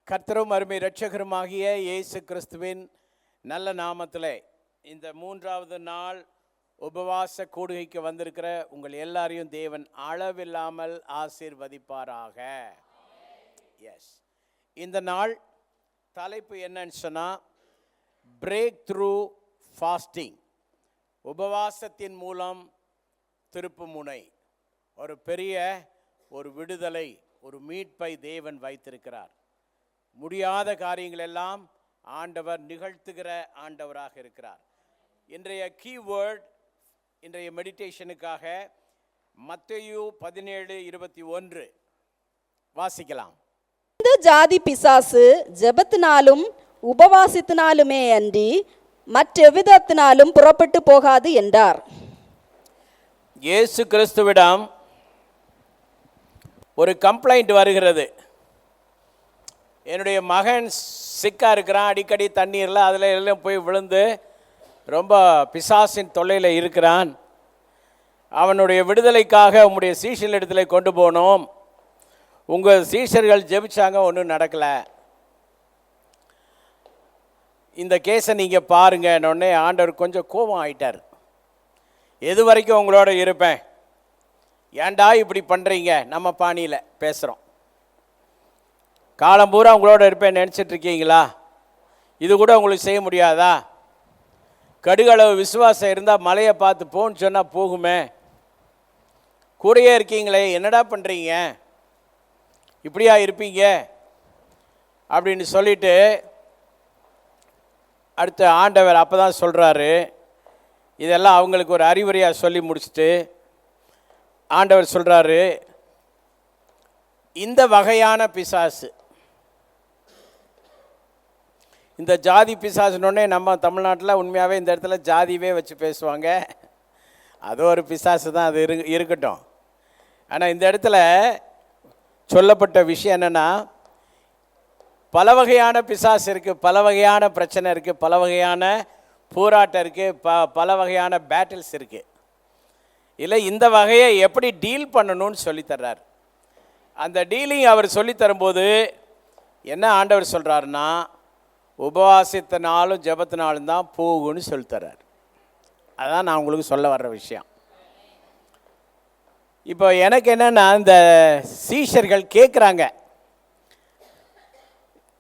கர்த்தரும் அருமை இரட்சகருமாகிய இயேசு கிறிஸ்துவின் நல்ல நாமத்திலே இந்த 3வது நாள் உபவாச கூடுகைக்கு வந்திருக்கிற உங்கள் எல்லாரையும் தேவன் அளவில்லாமல் ஆசீர்வதிப்பாராக. எஸ், இந்த நாள் தலைப்பு என்னன்னு சொன்னால் பிரேக் த்ரூ ஃபாஸ்டிங், உபவாசத்தின் மூலம் திருப்பு முனை. ஒரு பெரிய விடுதலை, ஒரு மீட்பை தேவன் வைத்திருக்கிறார். முடியாத காரியங்கள் எல்லாம் ஆண்டவர் நிகழ்த்துகிற ஆண்டவராக இருக்கிறார். இன்றைய கீவேர்ட், இன்றைய மெடிடேஷனுக்காக மத்தேயு 17:21 வாசிக்கலாம். இந்த ஜாதி பிசாசு ஜெபத்தினாலும் உபவாசத்தினாலுமே அன்றி மற்றெவ்விதத்தினாலும் புறப்பட்டு போகாது என்றார். இயேசு கிறிஸ்துவிடம் ஒரு கம்ப்ளைண்ட் வருகிறது. என்னுடைய மகன் சிக்காக இருக்கிறான், அடிக்கடி தண்ணீரில் அதில் எல்லாம் போய் விழுந்து ரொம்ப பிசாசின் தொல்லையில் இருக்கிறான். அவனுடைய விடுதலைக்காக உங்களுடைய சீஷர்கள் இடத்துல கொண்டு போனோம். உங்கள் சீஷர்கள் ஜெபிச்சாங்க, ஒன்றும் நடக்கலை. இந்த கேஸை நீங்கள் பாருங்கன்னொடனே ஆண்டவர் கொஞ்சம் கோபம் ஆயிட்டார். எது வரைக்கும் உங்களோட இருப்பேன், ஏன்டா இப்படி பண்ணுறீங்க, நம்ம பாணியில் பேசுகிறோம். காலம் பூரா உங்களோட இருப்பேன் நினச்சிட்ருக்கீங்களா? இது கூட உங்களுக்கு செய்ய முடியாதா? கடுகளவு விசுவாசம் இருந்தால் மலையை பார்த்து போன்னு சொன்னால் போகுமே. கூடயே இருக்கீங்களே, என்னடா பண்ணுறீங்க, இப்படியா இருப்பீங்க அப்படின்னு சொல்லிட்டு அடுத்த ஆண்டவர் அப்போ தான் சொல்கிறாரு. இதெல்லாம் அவங்களுக்கு ஒரு அறிவுரையாக சொல்லி முடிச்சுட்டு ஆண்டவர் சொல்கிறாரு, இந்த வகையான பிசாசு, இந்த ஜாதி பிசாசுனோடனே நம்ம தமிழ்நாட்டில் உண்மையாகவே இந்த இடத்துல ஜாதிவே வச்சு பேசுவாங்க. அது ஒரு பிசாசு தான், அது இருக்கட்டும். ஆனால் இந்த இடத்துல சொல்லப்பட்ட விஷயம் என்னென்னா, பல வகையான பிசாசு இருக்குது, பல வகையான பிரச்சனை இருக்குது, பல வகையான போராட்டம் இருக்குது, பல வகையான பேட்டில்ஸ் இருக்குது. இல்லை, இந்த வகையை எப்படி டீல் பண்ணணும்னு சொல்லித்தர்றார். அந்த டீலிங் அவர் சொல்லித்தரும்போது என்ன ஆண்டவர் சொல்கிறாருன்னா, உபவாசத்தினாலும் ஜெபத்தினாலும் தான் போகுன்னு சொல்லித்தர்றார். அதான் நான் உங்களுக்கு சொல்ல வர்ற விஷயம். இப்போ எனக்கு என்னென்னா, இந்த சீஷர்கள் கேட்குறாங்க,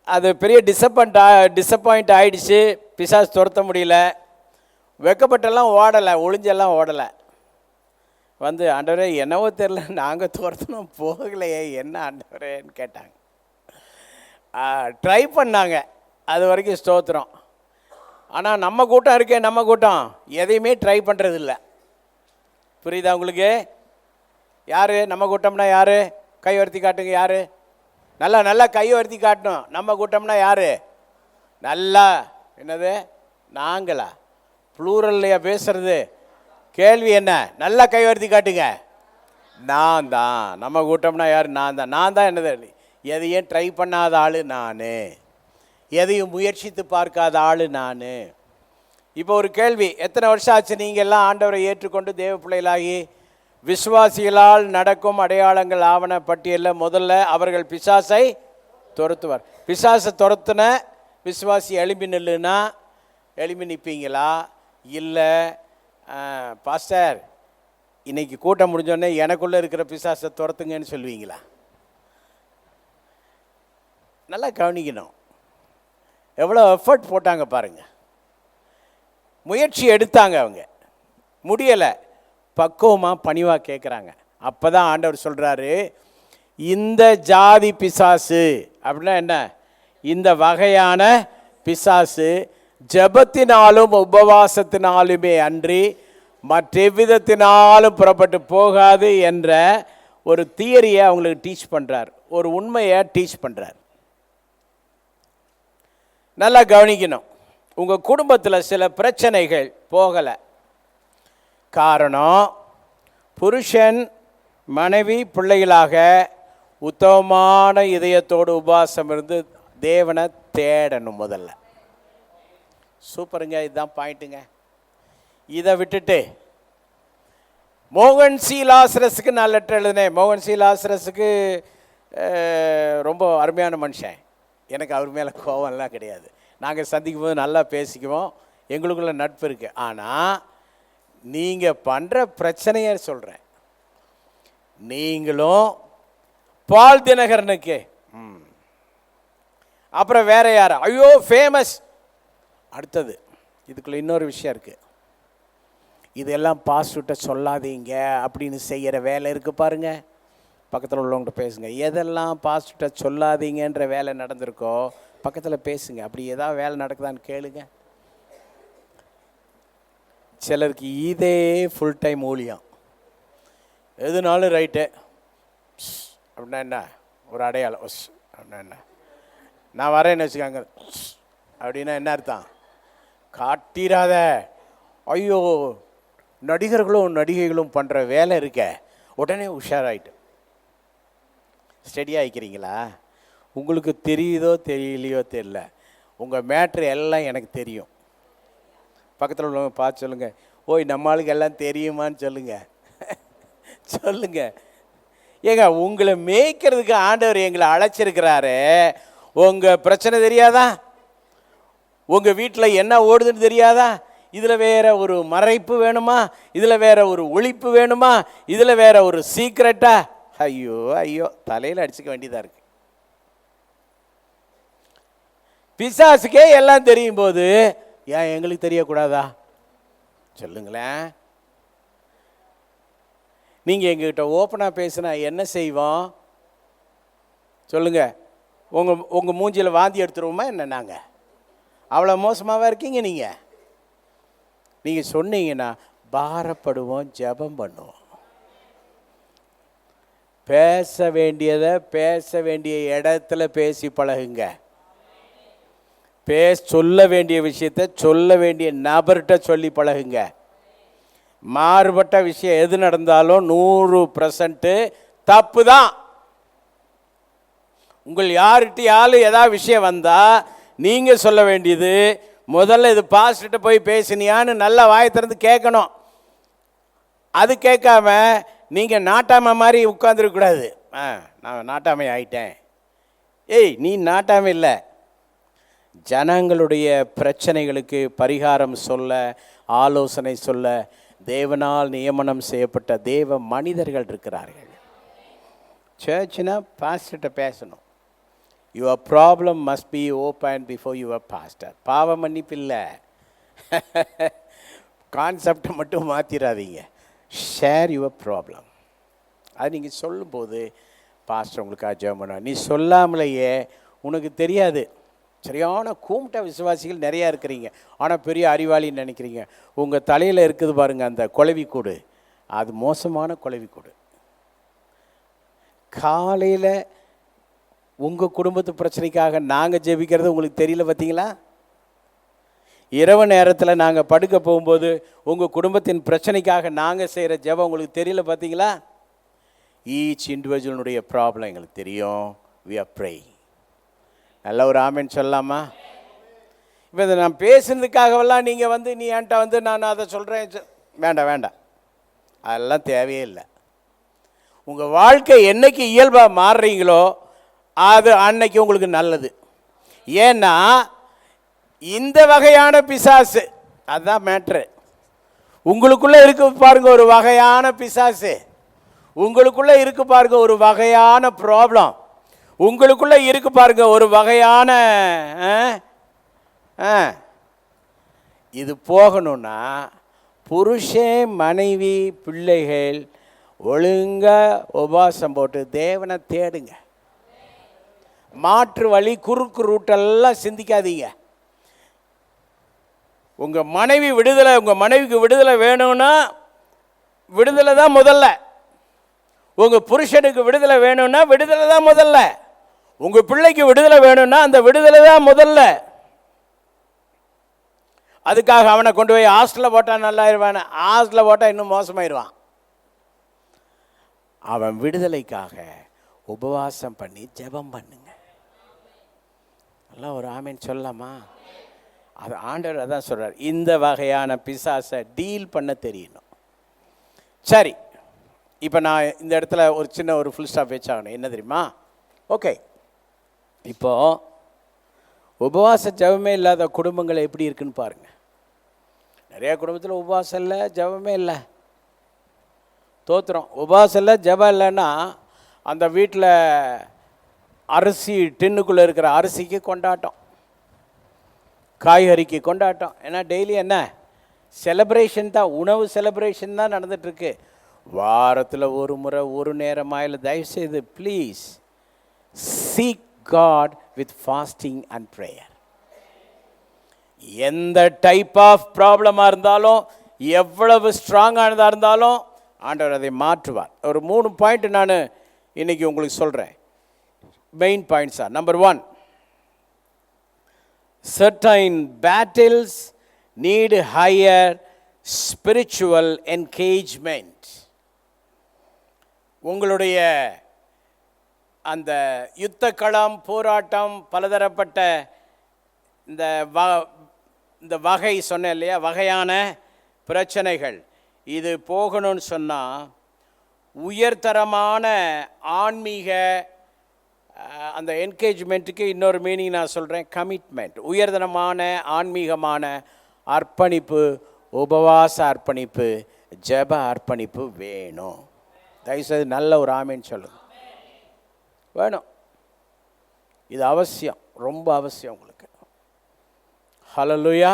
அது பெரிய டிசப்பாயிண்ட் ஆகிடுச்சு. பிசாசு துரத்த முடியல, வெக்கப்பட்டெல்லாம் ஓடலை, ஒளிஞ்செல்லாம் ஓடலை. வந்து ஆண்டவரே என்னவோ தெரில, நாங்கள் துரத்தணும் போகலையே, என்ன ஆண்டவரேன்னு கேட்டாங்க. ட்ரை பண்ணாங்க, அது வரைக்கும் ஸ்தோத்திரம். ஆனால் நம்ம கூட்டம் இருக்கே, நம்ம கூட்டம் எதையுமே ட்ரை பண்ணுறதில்ல. புரியுதா உங்களுக்கு? யார் நம்ம கூட்டம்னா யார்? கை உயர்த்தி காட்டுங்க. யார்? நல்லா கை உயர்த்தி காட்டணும். நம்ம கூட்டம்னா யார்? நல்லா என்னது, நாங்களா? ப்ளூரல்லையா பேசுறது? கேள்வி என்ன? நல்லா கை உயர்த்தி காட்டுங்க. நான் தான். நம்ம கூட்டம்னா யார்? நான் தான். என்னது? எதையும் ட்ரை பண்ணாத ஆள் நான், எதையும் முயற்சித்து பார்க்காத ஆள் நான். இப்போ ஒரு கேள்வி, எத்தனை வருஷம் ஆச்சு நீங்கள் எல்லாம் ஆண்டவரை ஏற்றுக்கொண்டு தேவ பிள்ளைகளாகி விசுவாசிகளால் நடக்கும் அடையாளங்கள் ஆவண பட்டியலில் முதல்ல அவர்கள் பிசாசை துரத்துவார். பிசாசை துரத்துன விசுவாசி எழும்பி நில்லுன்னா எழும்பி நிற்பீங்களா? இல்லை பாஸ்டர் இன்னைக்கு கூட்டம் முடிஞ்சோடனே எனக்குள்ளே இருக்கிற பிசாசை துரத்துங்கன்னு சொல்லுவீங்களா? நல்லா கவனிக்கணும். எவ்வளோ எஃபர்ட் போட்டாங்க பாருங்கள், முயற்சி எடுத்தாங்க. அவங்க முடியலை, பக்குவமாக பணிவாக கேட்குறாங்க. அப்போ தான் ஆண்டவர் சொல்கிறாரு, இந்த ஜாதி பிசாசு அப்படின்னா என்ன? இந்த வகையான பிசாசு ஜெபத்தினாலும் உபவாசத்தினாலுமே அன்றி மற்றெவ்விதத்தினாலும் புறப்பட்டு போகாது என்ற ஒரு தியரியை அவங்களுக்கு டீச் பண்ணுறார், ஒரு உண்மையை டீச் பண்ணுறார். நல்லா கவனிக்கணும். உங்கள் குடும்பத்தில் சில பிரச்சனைகள் போகலை, காரணம் புருஷன் மனைவி பிள்ளைகளாக உத்தமமான இதயத்தோடு உபவாசம் இருந்து தேவனை தேடணும் முதல்ல. சூப்பருங்க, இதுதான் பாயிண்ட்டுங்க. இதை விட்டுட்டு மோகன் சி லாசரஸுக்கு நான் லெட்டர் எழுதினேன். மோகன் சி லாசரஸுக்கு ரொம்ப அருமையான மனுஷன், எனக்கு அவர் மேலே கோவம்லாம் கிடையாது. நாங்கள் சந்திக்கும் போது நல்லா பேசிக்குவோம், எங்களுக்குள்ள நட்பு இருக்குது. ஆனால் நீங்கள் பண்ணுற பிரச்சனையை சொல்கிறேன். நீங்களும் பால் தினகரனுக்கு அப்புறம் வேற யார், ஐயோ ஃபேமஸ். அடுத்தது இதுக்குள்ள இன்னொரு விஷயம் இருக்குது. இதெல்லாம் பாஸ்டர்கிட்ட சொல்லாதீங்க அப்படின்னு செய்கிற வேலை இருக்குது பாருங்க. பக்கத்தில் உள்ளவங்கள்ட்ட பேசுங்க. எதெல்லாம் பாஸ்டர்கிட்ட சொல்லாதீங்கன்ற வேலை நடந்திருக்கோ பக்கத்தில் பேசுங்க. அப்படி ஏதாவது வேலை நடக்குதான்னு கேளுங்க. சிலருக்கு இதே ஃபுல் டைம் ஊழியம். எதுனாலும் ரைட்டு அப்படின்னா என்ன ஒரு அடையாளம், அப்படின்னா என்ன, நான் வரேன்னு வச்சுக்காங்க அப்படின்னா என்ன அர்த்தம்? காட்டிராத. ஐயோ, நடிகர்களும் நடிகைகளும் பண்ணுற வேலை இருக்க உடனே உஷாராயிட்டு ஸ்டெடியாக ஆகிக்கிறீங்களா? உங்களுக்கு தெரியுதோ தெரியலையோ தெரியல, உங்கள் மேட்ரு எல்லாம் எனக்கு தெரியும். பக்கத்தில் உள்ளவங்க பார்த்து சொல்லுங்கள், ஓய் நம்ம ஆளுக்கு எல்லாம் தெரியுமான்னு சொல்லுங்கள். சொல்லுங்கள். ஏங்க, உங்களை மேய்க்கிறதுக்கு ஆண்டவர் எங்களை அழைச்சிருக்கிறாரு. உங்கள் பிரச்சனை தெரியாதா? உங்கள் வீட்டில் என்ன ஓடுதுன்னு தெரியாதா? இதில் வேற ஒரு மறைப்பு வேணுமா? இதில் வேற ஒரு ஒளிப்பு வேணுமா? இதில் வேற ஒரு சீக்ரெட்டா? ஐயோ ஐயோ, தலையில் அடிச்சுக்க வேண்டியதாக இருக்கு. பிசாசுக்கே எல்லாம் தெரியும் போது ஏன் எங்களுக்கு தெரியக்கூடாதா? சொல்லுங்களேன். நீங்கள் எங்ககிட்ட ஓப்பனாக பேசுனா என்ன செய்வோம்? சொல்லுங்கள். உங்கள் மூஞ்சியில் வாந்தி எடுத்துருவோமா என்ன? நாங்கள் அவ்வளோ மோசமாகவா இருக்கீங்க? நீங்கள் சொன்னீங்கன்னா பாரப்படுவோம், ஜெபம் பண்ணுவோம். பேச வேண்டியதை பேச வேண்டிய இடத்துல பேசி பழகுங்க. சொல்ல வேண்டிய விஷயத்தை சொல்ல வேண்டிய நபர்கிட்ட சொல்லி பழகுங்க. மாறுபட்ட விஷயம் எது நடந்தாலும் 100% தப்பு தான். உங்கள் யார்கிட்டையாலும் ஏதாவது விஷயம் வந்தால் நீங்கள் சொல்ல வேண்டியது, முதல்ல இது பாஸ்டர்கிட்ட போய் பேசினியான்னு நல்லா வாயை திறந்து கேட்கணும். அது கேட்காம நீங்கள் நாட்டாமை மாதிரி உட்காந்துருக்கக்கூடாது. நான் நாட்டாமை ஆயிட்டேன். ஏய், நீ நாட்டாமை இல்லை. ஜனங்களுடைய பிரச்சனைகளுக்கு பரிகாரம் சொல்ல, ஆலோசனை சொல்ல தேவனால் நியமனம் செய்யப்பட்ட தேவ மனிதர்கள் இருக்கிறார்கள். சர்ச்னா பாஸ்டர்கிட்ட பேசணும். Your problem must be open before your pastor. பாவ மன்னிப்பு இல்லை, கான்செப்டை மட்டும் மாற்றிடாதீங்க. Share your problem. அது நீங்கள் சொல்லும்போது பாஸ்டர் உங்களுக்காக ஜெபம் பண்ணுவார். நீ சொல்லாமலேயே உனக்கு தெரியாது. சரியான கூமிட்ட விசுவாசிகள் நிறையா இருக்கிறீங்க, ஆனால் பெரிய அறிவாளின்னு நினைக்கிறீங்க. உங்கள் தலையில் இருக்குது பாருங்கள் அந்த குளவிக்கூடு, அது மோசமான குளவிக்கூடு. காலையில் உங்கள் குடும்பத்து பிரச்சனைக்காக நாங்கள் ஜெபிக்கிறது உங்களுக்கு தெரியல பார்த்தீங்களா? இரவு நேரத்தில் நாங்கள் படுக்க போகும்போது உங்கள் குடும்பத்தின் பிரச்சனைக்காக நாங்கள் செய்கிற ஜெபம் உங்களுக்கு தெரியல பார்த்தீங்களா? ஈச் இண்டிவிஜுவலுடைய ப்ராப்ளம் எங்களுக்கு தெரியும். We are praying. நல்ல ஒரு ஆமென் சொல்லலாமா? இப்போ இதை நான் பேசுனதுக்காகவெல்லாம் நீங்கள் நீ என்கிட்ட நான் அதை சொல்கிறேன், வேண்டாம் வேண்டாம், அதெல்லாம் தேவையே இல்லை. உங்கள் வாழ்க்கை என்னைக்கு இயல்பாக மாறுறீங்களோ அது அன்னைக்கு உங்களுக்கு நல்லது. ஏன்னா இந்த வகையான பிசாசு அதுதான் மேட்ரு. உங்களுக்குள்ளே இருக்கு பாருங்க ஒரு வகையான பிசாசு, உங்களுக்குள்ளே இருக்கு பாருங்க ஒரு வகையான ப்ராப்ளம், உங்களுக்குள்ளே இருக்கு பாருங்க ஒரு வகையான இது போகணும்னா புருஷன் மனைவி பிள்ளைகள் ஒழுங்காக உபவாசம் போட்டு தேவனை தேடுங்க. மாற்று வழி குறுக்கு ரூட்டெல்லாம் சிந்திக்காதீங்க. உங்கள் மனைவி விடுதலை, உங்கள் மனைவிக்கு விடுதலை வேணும்னா விடுதலை தான் முதல்ல. உங்கள் புருஷனுக்கு விடுதலை வேணும்னா விடுதலை தான் முதல்ல. உங்கள் பிள்ளைக்கு விடுதலை வேணும்னா அந்த விடுதலை தான் முதல்ல. அதுக்காக அவனை கொண்டு போய் ஹாஸ்டலில் போட்டால் நல்லாயிருவான், ஹாஸ்டலில் போட்டால் இன்னும் மோசமாயிருவான். அவன் விடுதலைக்காக உபவாசம் பண்ணி ஜெபம் பண்ணுங்க. நல்லா ஒரு ஆமேன் சொல்லலாமா? அது ஆண்டவர் அதான் சொல்கிறார், இந்த வகையான பிசாசை டீல் பண்ண தெரியணும். சரி, இப்போ நான் இந்த இடத்துல ஒரு சின்ன ஒரு ஃபுல் ஸ்டாப் வச்சாகணும். என்ன தெரியுமா? ஓகே, இப்போது உபவாச ஜெபமே இல்லாத குடும்பங்கள் எப்படி இருக்குன்னு பாருங்கள். நிறைய குடும்பத்தில் உபவாசம் இல்லை, ஜெபமே இல்லை. தோத்துறோம். உபவாசம் இல்லை, ஜெபம் இல்லைன்னா அந்த வீட்டில் அரிசி டின்னுக்குள்ளே இருக்கிற அரிசிக்கு கொண்டாட்டம், காய்கறிக்கு கொண்டாட்டம். ஏன்னா டெய்லி என்ன செலிப்ரேஷன் தான், உணவு செலிப்ரேஷன் தான் நடந்துகிட்ருக்கு. வாரத்தில் ஒரு முறை ஒரு நேரமாக இல்லை. தயவுசெய்து please seek God with fasting and prayer. எந்த டைப் ஆஃப் ப்ராப்ளமாக இருந்தாலும், எவ்வளவு ஸ்ட்ராங்கானதாக இருந்தாலும் ஆண்டவர் அதை மாற்றுவார். ஒரு 3 பாயிண்ட் நான் இன்னைக்கு உங்களுக்கு சொல்கிறேன். மெயின் பாயிண்ட்ஸா. Number 1, certain battles need higher spiritual engagement. உங்களுடைய அந்த யுத்த களம், போராட்டம், பலதரப்பட்ட இந்த வகை சொன்னேன் இல்லையா, வகையான பிரச்சனைகள், இது போகணும்னு சொன்னால் உயர்தரமான ஆன்மீக அந்த என்கேஜ்மெண்ட்டுக்கு இன்னொரு மீனிங் நான் சொல்கிறேன், கமிட்மெண்ட். உயர்தரமான ஆன்மீகமான அர்ப்பணிப்பு, உபவாச அர்ப்பணிப்பு, ஜெப அர்ப்பணிப்பு வேணும். தயவுசெய்து நல்ல ஒரு ஆமேன்னு சொல்லுங்கள். வேணும். இது அவசியம், ரொம்ப அவசியம் உங்களுக்கு. ஹல்லேலூயா.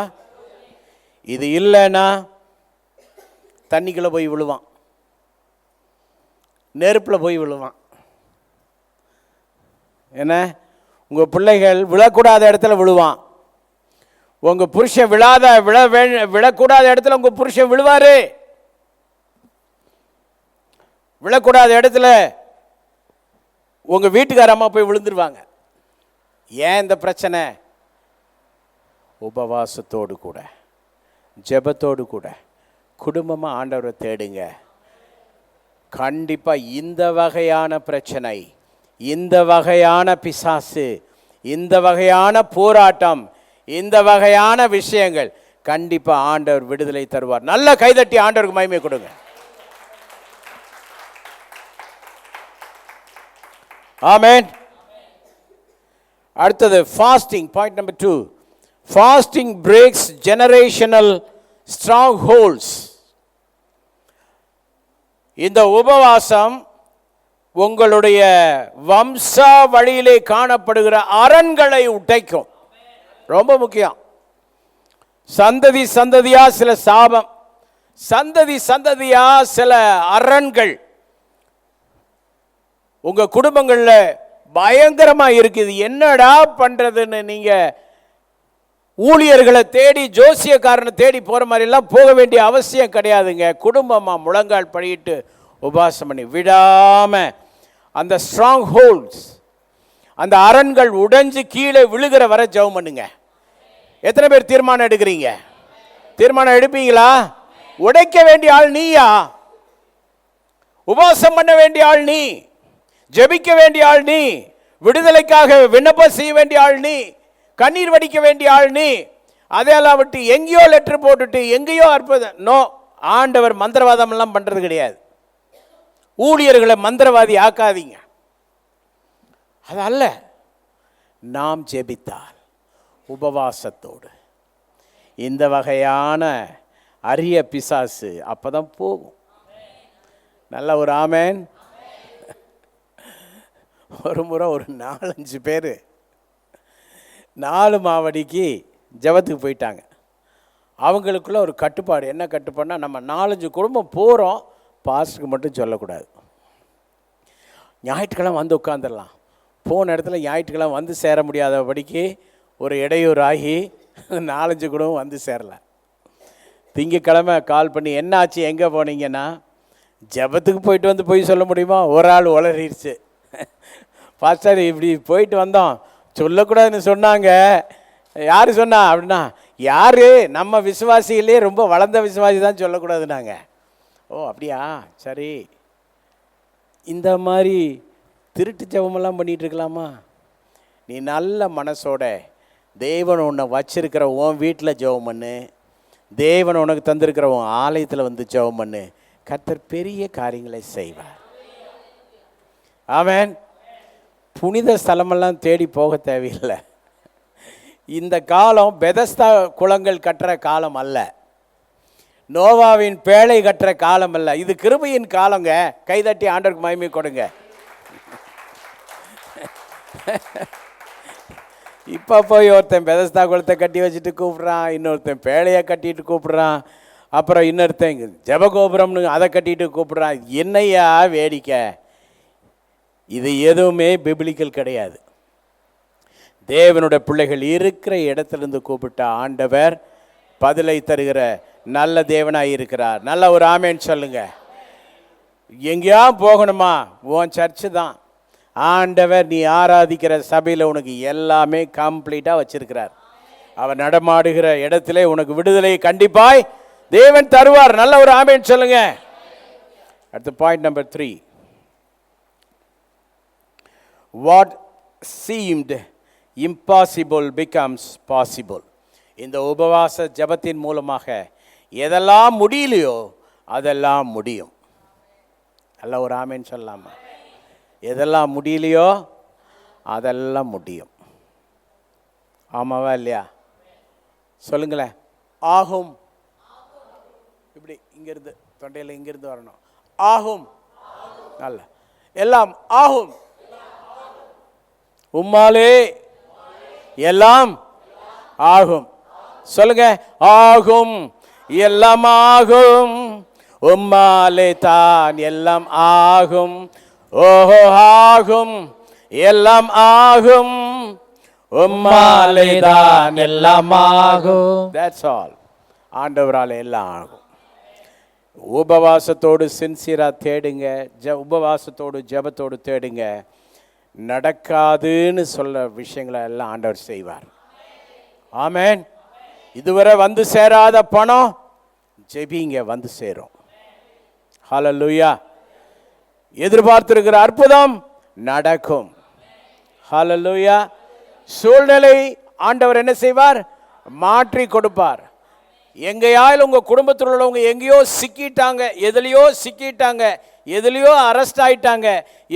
இது இல்லைன்னா தண்ணிக்குள்ளே போய் விழுவான், நெருப்பில் போய் விழுவான். என்ன, உங்கள் பிள்ளைகள் விழக்கூடாத இடத்துல விழுவான். உங்கள் புருஷன் விழக்கூடாத இடத்துல உங்கள் புருஷன் விழுவார். விழக்கூடாத இடத்துல உங்கள் வீட்டுக்கார அம்மா போய் விழுந்துருவாங்க. ஏன் இந்த பிரச்சனை? உபவாசத்தோடு கூட, ஜெபத்தோடு கூட குடும்பமாக ஆண்டவரை தேடுங்க. கண்டிப்பாக இந்த வகையான பிரச்சனை, இந்த வகையான பிசாசு, இந்த வகையான போராட்டம், இந்த வகையான விஷயங்கள் கண்டிப்பாக ஆண்டவர் விடுதலை தருவார். நல்ல கைதட்டி ஆண்டவருக்கு மகிமை கொடுங்க. ஆமென். அடுத்தது fasting. Point number 2, fasting breaks generational strongholds. இந்த உபவாசம் உங்களுடைய வம்சா வழியிலே காணப்படுகிற அரண்களை உடைக்கும். ரொம்ப முக்கியம். சந்ததி சந்ததியா சில சாபம், சந்ததி சந்ததியா சில அரண்கள் உங்க குடும்பங்களில் பயங்கரமாக இருக்குது. என்னடா பண்ணுறதுன்னு நீங்கள் ஊழியர்களை தேடி, ஜோசியக்காரனை தேடி போகிற மாதிரிலாம் போக வேண்டிய அவசியம் கிடையாதுங்க. குடும்பமாக முழங்கால் படிட்டு உபவாசம் பண்ணி விடாமல் அந்த ஸ்ட்ராங் ஹோல்ட்ஸ், அந்த அரண்கள் உடைஞ்சு கீழே விழுகிற வரை ஜெபம் பண்ணுங்க. எத்தனை பேர் தீர்மானம் எடுக்கிறீங்க? தீர்மானம் எடுப்பீங்களா? உடைக்க வேண்டிய ஆள் நீயா? உபவாசம் பண்ண வேண்டிய ஆள் நீ, ஜெபிக்க வேண்டிய ஆள் நீ, விடுதலைக்காக விண்ணப்பம் செய்ய வேண்டிய ஆள் நீ, கண்ணீர் வடிக்க வேண்டிய ஆள் நீ. அதையெல்லாம் விட்டு எங்கேயோ லெட்டர் போட்டுட்டு எங்கேயோ அற்புதம். நோ, ஆண்டவர் மந்திரவாதம் எல்லாம் பண்றது கிடையாது. ஊழியர்களை மந்திரவாதி ஆக்காதீங்க. அதல்ல, நாம் ஜெபித்தால் உபவாசத்தோடு இந்த வகையான அரிய பிசாசு அப்பதான் போகும். நல்ல ஒரு ஆமேன். ஒரு முறை ஒரு 4-5 பேர் 4 மாவடிக்கு ஜபத்துக்கு போயிட்டாங்க. அவங்களுக்குள்ள ஒரு கட்டுப்பாடு. என்ன கட்டுப்பாடுனா, நம்ம 4-5 குடும்பம் போகிறோம், பாஸ்டருக்கு மட்டும் சொல்லக்கூடாது. ஞாயிற்றுக்கிழமை வந்து உட்காந்துடலாம். போன இடத்துல ஞாயிற்றுக்கிழமை வந்து சேர முடியாதபடிக்கு ஒரு இடையூறு ஆகி 4-5 குடும்பம் வந்து சேரல. திங்கக்கிழமை கால் பண்ணி என்னாச்சு, எங்கே போனீங்கன்னா, ஜபத்துக்கு போயிட்டு வந்து போய் சொல்ல முடியுமா? ஒரு ஆள் உளறிடுச்சு. பாஸ்டர் இப்படி போயிட்டு வந்தோம், சொல்லக்கூடாதுன்னு சொன்னாங்க. யார் சொன்னா அப்படின்னா, யார்? நம்ம விசுவாசிகளே ரொம்ப வளர்ந்த விசுவாசி தான் சொல்லக்கூடாதுனாங்க. ஓ அப்படியா, சரி. இந்த மாதிரி திருட்டு ஜெபமெல்லாம் பண்ணிகிட்டு இருக்கலாமா? நீ நல்ல மனசோட தேவன் உன்னை வச்சிருக்கிற உன் வீட்டில் ஜெபம் பண்ணு, தேவன் உனக்கு தந்திருக்கிற உன் ஆலயத்தில் வந்து ஜெபம் பண்ணு. கர்த்தர் பெரிய காரியங்களை செய்வார். ஆமென். புனித ஸ்தலமெல்லாம் தேடி போக தேவையில்லை. இந்த காலம் பெதஸ்தா குளங்கள் கட்டுற காலம் அல்ல, நோவாவின் பேழை கட்டுற காலம் அல்ல, இது கிருபையின் காலங்க. கைதட்டி ஆண்டவருக்கு மகிமை கொடுங்க. இப்போ போய் ஒருத்தன் பெதஸ்தா குளத்தை கட்டி வச்சுட்டு கூப்பிட்றான், இன்னொருத்தன் பேழையை கட்டிட்டு கூப்பிட்றான், அப்புறம் இன்னொருத்தன் ஜெபகோபுரம்னு அதை கட்டிட்டு கூப்பிட்றான். என்னையா வேடிக்கை? இது எதுவுமே பிபிலிக்கல் கிடையாது. தேவனுடைய பிள்ளைகள் இருக்கிற இடத்துலேருந்து கூப்பிட்ட ஆண்டவர் பதிலை தருகிற நல்ல தேவனாக இருக்கிறார். நல்ல ஒரு ஆமேன்னு சொல்லுங்க. எங்கேயா போகணுமா? உன் சர்ச்சு தான். ஆண்டவர் நீ ஆராதிக்கிற சபையில் உனக்கு எல்லாமே கம்ப்ளீட்டாக வச்சிருக்கிறார். அவர் நடமாடுகிற இடத்துல உனக்கு விடுதலை கண்டிப்பாய் தேவன் தருவார். நல்ல ஒரு ஆமேன்னு சொல்லுங்க. அடுத்த point number 3. What seemed impossible becomes possible. இந்த உபவாச ஜபத்தின் மூலமாக எதெல்லாம் முடியலையோ அதெல்லாம் முடியும். நல்ல ஒரு ஆமேன்னு சொல்லலாமா? எதெல்லாம் முடியலையோ அதெல்லாம் முடியும். ஆமாவா இல்லையா? சொல்லுங்களேன். ஆகும். இப்படி இங்கிருந்து தொண்டையில் இங்கிருந்து வரணும். ஆகும். நல்ல எல்லாம் ஆகும். உம்மாலே எல்லாம் ஆகும். சொல்லுங்க. ஆகும். எல்லாம் ஆகும். உம்மாலே தான் எல்லாம் ஆகும். ஓஹோ ஆகும். எல்லாம் ஆகும். உம்மாலே தான் எல்லாம் ஆகும். That's all. ஆண்டவரால் எல்லாம் ஆகும். உபவாசத்தோடு சின்சியராக தேடுங்க. உபவாசத்தோடு ஜெபத்தோடு தேடுங்க. நடக்காதுன்னு சொல்ல விஷயங்களை எல்லாம் ஆண்டவர் செய்வார். ஆமென். இதுவரை வந்து சேராத பணம் ஜெபிங்க, வந்து சேரும். ஹல்லேலூயா. எதிர்பார்த்திருக்கிற அற்புதம் நடக்கும். ஹல்லேலூயா. சூழ்நிலை ஆண்டவர் என்ன செய்வார்? மாற்றி கொடுப்பார். எங்கேயாலும் உங்கள் குடும்பத்தில் உள்ளவங்க எங்கேயோ சிக்கிட்டாங்க, எதுலேயோ சிக்கிட்டாங்க, எதுலேயோ அரெஸ்ட் ஆயிட்டாங்க,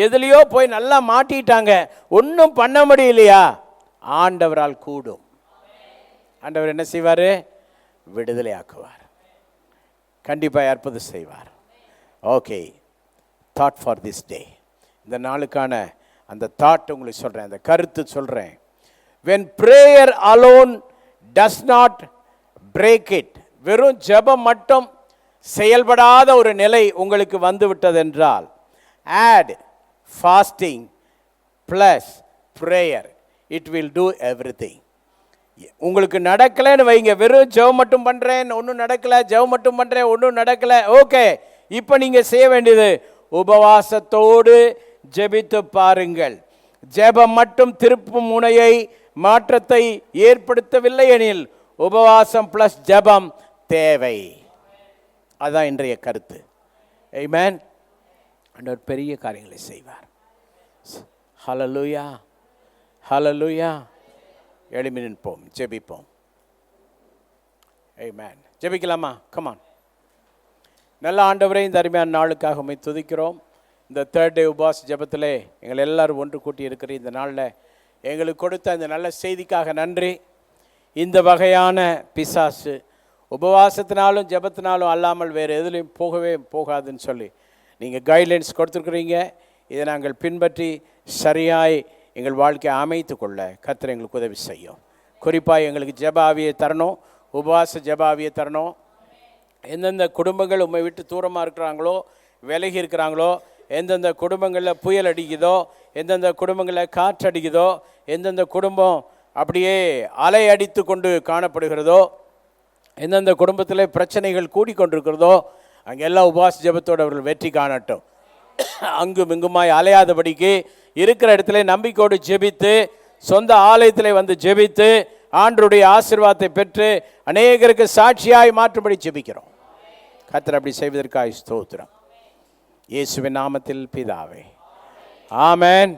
எதுலேயோ போய் நல்லா மாட்டிட்டாங்க, ஒன்றும் பண்ண முடியலையா? ஆண்டவரால் கூடும். ஆண்டவர் என்ன செய்வார்? விடுதலை ஆக்குவார். கண்டிப்பாக அற்புதம் செய்வார். Okay, thought for this day. இந்த நாளுக்கான அந்த தாட் உங்களுக்கு சொல்கிறேன், அந்த கருத்து சொல்கிறேன். when prayer alone does not break it, வெறும் ஜெபம் மட்டும் செயல்படாத ஒரு நிலை உங்களுக்கு வந்து விட்டதென்றால், add fasting plus prayer, it will do everything. உங்களுக்கு நடக்கலைன்னு வைங்க, வெறும் ஜெபம் மட்டும் பண்ணுறேன் ஒன்றும் நடக்கலை, ஜெபம் மட்டும் பண்ணுறேன் ஒன்றும் நடக்கலை, ஓகே. இப்போ நீங்கள் செய்ய வேண்டியது உபவாசத்தோடு ஜெபித்து பாருங்கள். ஜெபம் மட்டும் திருப்பு முனையை மாற்றத்தை ஏற்படுத்தவில்லை எனில் உபவாசம் பிளஸ் ஜெபம் தேவை. அதுதான் இன்றைய கருத்து. ஆமென். ஆண்டவர் பெரிய காரியங்களை செய்வார். ஹல்லேலூயா, ஹல்லேலூயா. எழும்பி நிற்போம், ஜெபிப்போம். ஆமென். ஜெபிக்கலாமா? கமான். நல்ல ஆண்டவரே, இந்த அருமையான நாளுக்காக உம்மை துதிக்கிறோம். இந்த தேர்ட் டே உபாஸ் ஜெபத்திலே எங்கள் எல்லாரும் ஒன்று கூட்டி இருக்கிற இந்த நாளில் எங்களுக்கு கொடுத்த இந்த நல்ல செய்திக்காக நன்றி. இந்த வகையான பிசாசு உபவாசத்தினாலும் ஜெபத்தினாலும் அல்லாமல் வேறு எதுலையும் போகவே போகாதுன்னு சொல்லி நீங்கள் கைட்லைன்ஸ் கொடுத்துருக்குறீங்க. இதை நாங்கள் பின்பற்றி சரியாய் எங்கள் வாழ்க்கையை அமைத்து கொள்ள கர்த்தர் எங்களுக்கு உதவி செய்யும். குறிப்பாக எங்களுக்கு ஜெப ஆவியை தரணும், உபவாச ஜெப ஆவியை தரணும். எந்தெந்த குடும்பங்கள் உம்மை விட்டு தூரமாக இருக்கிறாங்களோ, விலகி இருக்கிறாங்களோ, எந்தெந்த குடும்பங்களில் புயல் அடிக்குதோ, எந்தெந்த குடும்பங்களில் காற்று அடிக்குதோ, எந்தெந்த குடும்பம் அப்படியே அலை அடித்து கொண்டு காணப்படுகிறதோ, எந்தெந்த குடும்பத்தில் பிரச்சனைகள் கூடிக்கொண்டிருக்கிறதோ, அங்கெல்லாம் உபவாச ஜெபத்தோடு அவர்கள் வெற்றி காணட்டும். அங்கும் இங்குமாய் அலையாதபடிக்கு இருக்கிற இடத்துல நம்பிக்கையோடு ஜெபித்து, சொந்த ஆலயத்தில் வந்து ஜெபித்து, ஆண்டவருடைய ஆசீர்வாதத்தை பெற்று அநேகருக்கு சாட்சியாய் மாற்றும்படி ஜெபிக்கிறோம். கர்த்தர் அப்படி செய்வதற்காக ஸ்தோத்திரம். இயேசுவின் நாமத்தில் பிதாவே, ஆமென்.